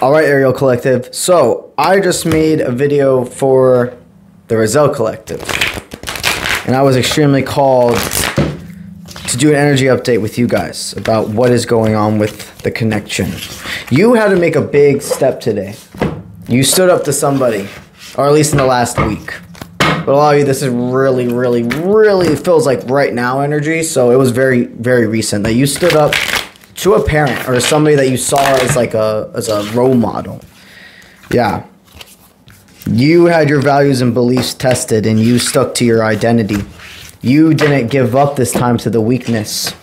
All right, Ariel Collective. So I just made a video for the Ariel Collective, and I was extremely called to do an energy update with you guys about what is going on with the connection. You had to make a big step today. You stood up to somebody, or at least in the last week. But a lot of you, this is really feels like right now energy. So it was very recent that you stood up to a parent or somebody that you saw as like as a role model. Yeah. You had your values and beliefs tested and you stuck to your identity. You didn't give up this time to the weakness.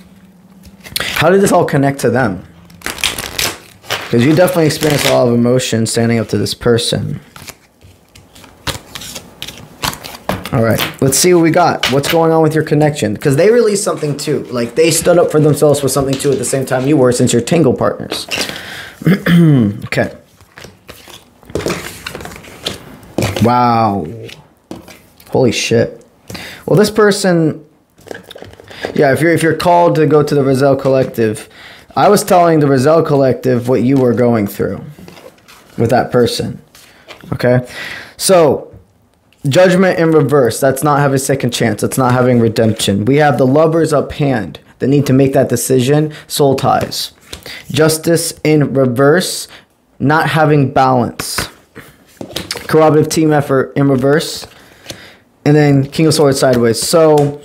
How did this all connect to them? Because you definitely experienced a lot of emotion standing up to this person. All right, let's see what we got. What's going on with your connection? Because they released something too. Like they stood up for themselves with something too at the same time you were, since you're Tangle partners. Okay. Wow. Holy shit. Well, this person, yeah, if you're called to go to the Ariel Collective, I was telling the Ariel Collective what you were going through with that person. Okay? So, judgment in reverse. That's not having a second chance. That's not having redemption. We have the lovers up hand that need to make that decision. Soul ties. Justice in reverse. Not having balance. Cooperative team effort in reverse. And then King of Swords sideways. So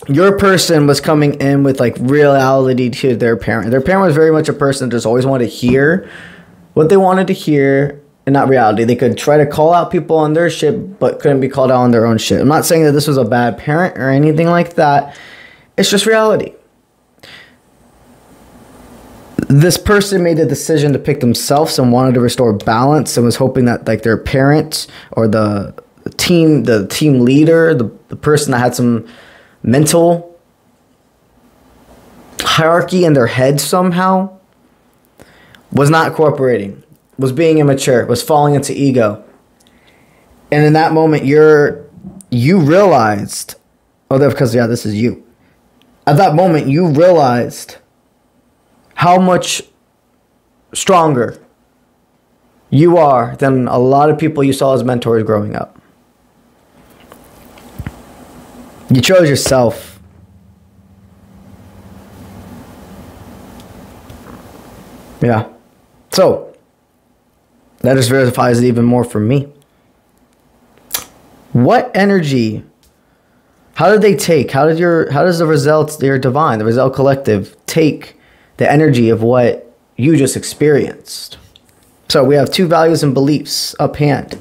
your person was coming in with like reality to their parent. Their parent was very much a person that just always wanted to hear what they wanted to hear. And not reality. They could try to call out people on their shit, but couldn't be called out on their own shit. I'm not saying that this was a bad parent or anything like that. It's just reality. This person made a decision to pick themselves and wanted to restore balance and was hoping that like their parent or the team leader, the person that had some mental hierarchy in their head somehow was not cooperating. Was being immature, was falling into ego. And in that moment, you realized, oh, that's because, yeah, this is you. At that moment, you realized how much stronger you are than a lot of people you saw as mentors growing up. You chose yourself. Yeah. So, that just verifies it even more for me. What energy? How did they take? How does the results, your divine, the Ariel Collective, take the energy of what you just experienced? So we have two values and beliefs up hand.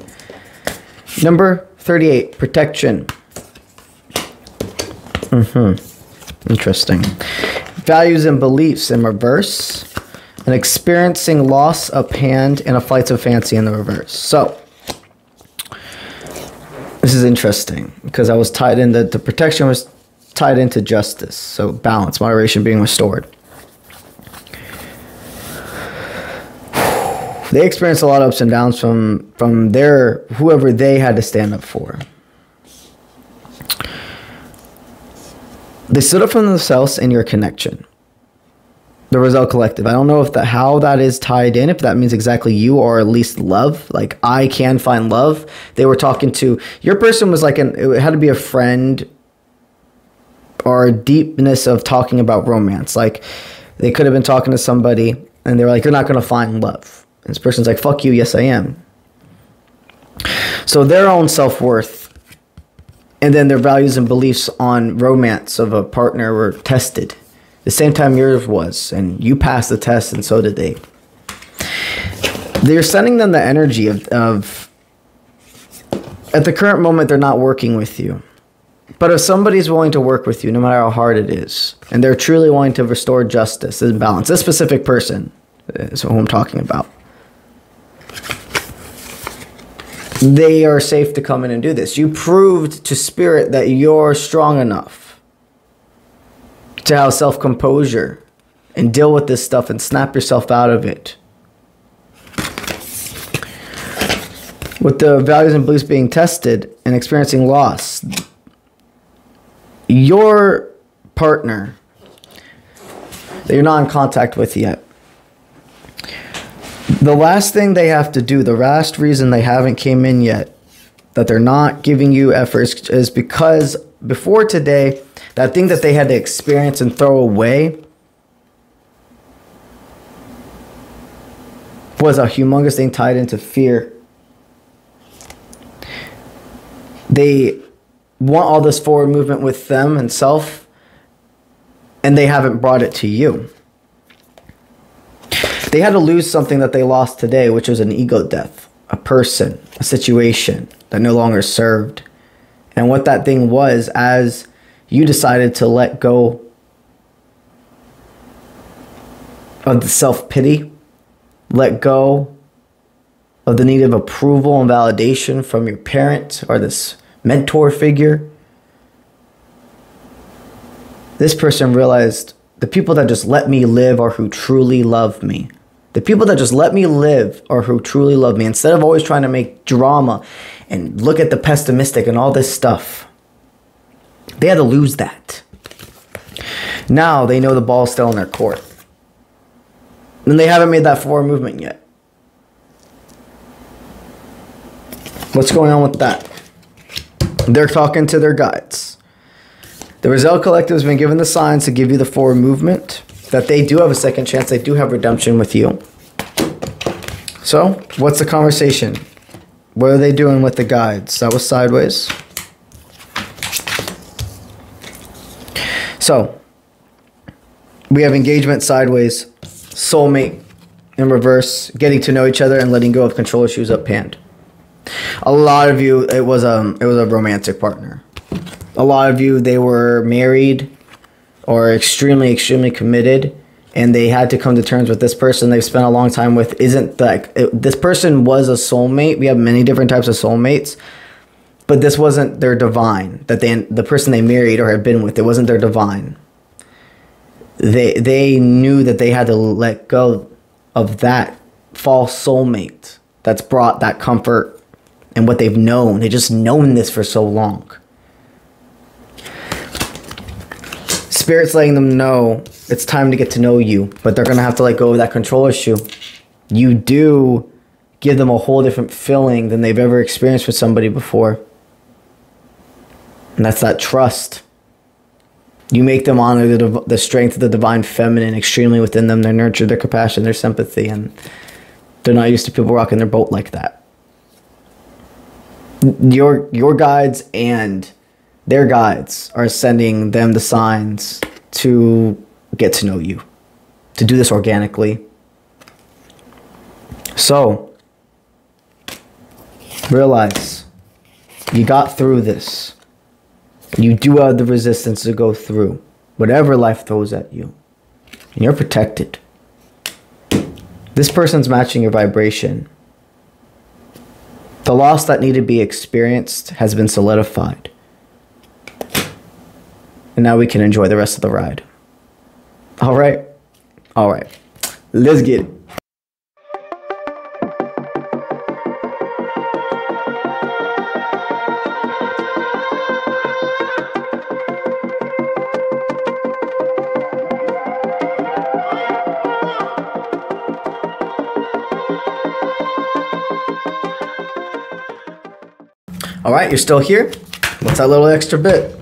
Number 38, protection. Interesting. Values and beliefs in reverse. And experiencing loss up hand and a flight of fancy in the reverse. So, this is interesting because I was tied in, the protection was tied into justice. So, balance, moderation being restored. They experienced a lot of ups and downs from their, whoever they had to stand up for. They stood up for themselves in your connection. The Ariel Collective. I don't know if how that is tied in, if that means exactly you or at least love. Like, I can find love. They were talking to, your person was like, it had to be a friend or a deepness of talking about romance. Like, they could have been talking to somebody and they were like, you're not going to find love. And this person's like, fuck you, yes I am. So their own self-worth and then their values and beliefs on romance of a partner were tested. The same time yours was, and you passed the test, and so did they. They're sending them the energy of at the current moment, they're not working with you. But if somebody's willing to work with you, no matter how hard it is, and they're truly wanting to restore justice and balance, this specific person is who I'm talking about. They are safe to come in and do this. You proved to spirit that you're strong enough to have self-composure and deal with this stuff and snap yourself out of it. With the values and beliefs being tested and experiencing loss, your partner that you're not in contact with yet The last thing they have to do, the last reason they haven't came in yet, that they're not giving you efforts, is because before today, that thing that they had to experience and throw away was a humongous thing tied into fear. They want all this forward movement with them and self, and they haven't brought it to you. They had to lose something that they lost today, which was an ego death, a person, a situation that no longer served. And what that thing was, as you decided to let go of the self-pity, let go of the need of approval and validation from your parent or this mentor figure. This person realized the people that just let me live are who truly love me. The people that just let me live are who truly love me. Instead of always trying to make drama and look at the pessimistic and all this stuff, they had to lose that. Now they know the ball's still in their court. And they haven't made that forward movement yet. What's going on with that? They're talking to their guides. The Ariel Collective has been given the signs to give you the forward movement, that they do have a second chance, they do have redemption with you. So, what's the conversation? What are they doing with the guides? That was sideways. So, we have engagement sideways, soulmate in reverse, getting to know each other and letting go of control issues up hand. A lot of you, it was a romantic partner. A lot of you, they were married or extremely, extremely committed, and they had to come to terms with this person they've spent a long time with. This person was a soulmate. We have many different types of soulmates, but this wasn't their divine. The person they married or had been with, it wasn't their divine. They knew that they had to let go of that false soulmate that's brought that comfort and what they've known. They've just known this for so long. Spirit's letting them know it's time to get to know you, but they're going to have to let go of that control issue. You do give them a whole different feeling than they've ever experienced with somebody before. And that's that trust. You make them honor the strength of the divine feminine extremely within them, their nurture, their compassion, their sympathy, and they're not used to people rocking their boat like that. Your guides and their guides are sending them the signs to get to know you, to do this organically. So, realize you got through this. You do have the resistance to go through whatever life throws at you. And you're protected. This person's matching your vibration. The loss that needed to be experienced has been solidified. And now we can enjoy the rest of the ride. All right. All right. Let's get it. All right, you're still here? What's that little extra bit?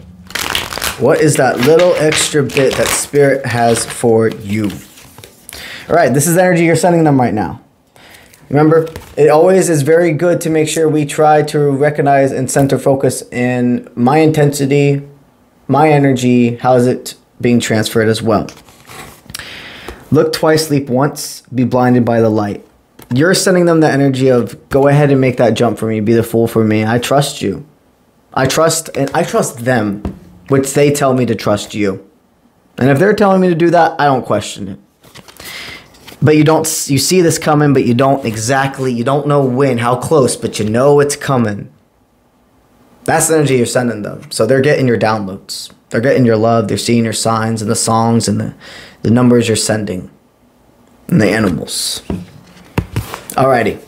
What is that little extra bit that Spirit has for you? All right, this is the energy you're sending them right now. Remember, it always is very good to make sure we try to recognize and center focus in my intensity, my energy, how is it being transferred as well. Look twice, leap once, be blinded by the light. You're sending them the energy of, go ahead and make that jump for me, be the fool for me. I trust you. I trust them, which they tell me to trust you. And if they're telling me to do that, I don't question it. But you see this coming, but you don't know when, how close, but you know it's coming. That's the energy you're sending them. So they're getting your downloads. They're getting your love. They're seeing your signs and the songs and the numbers you're sending. And the animals. Alrighty.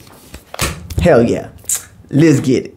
Hell yeah. Let's get it.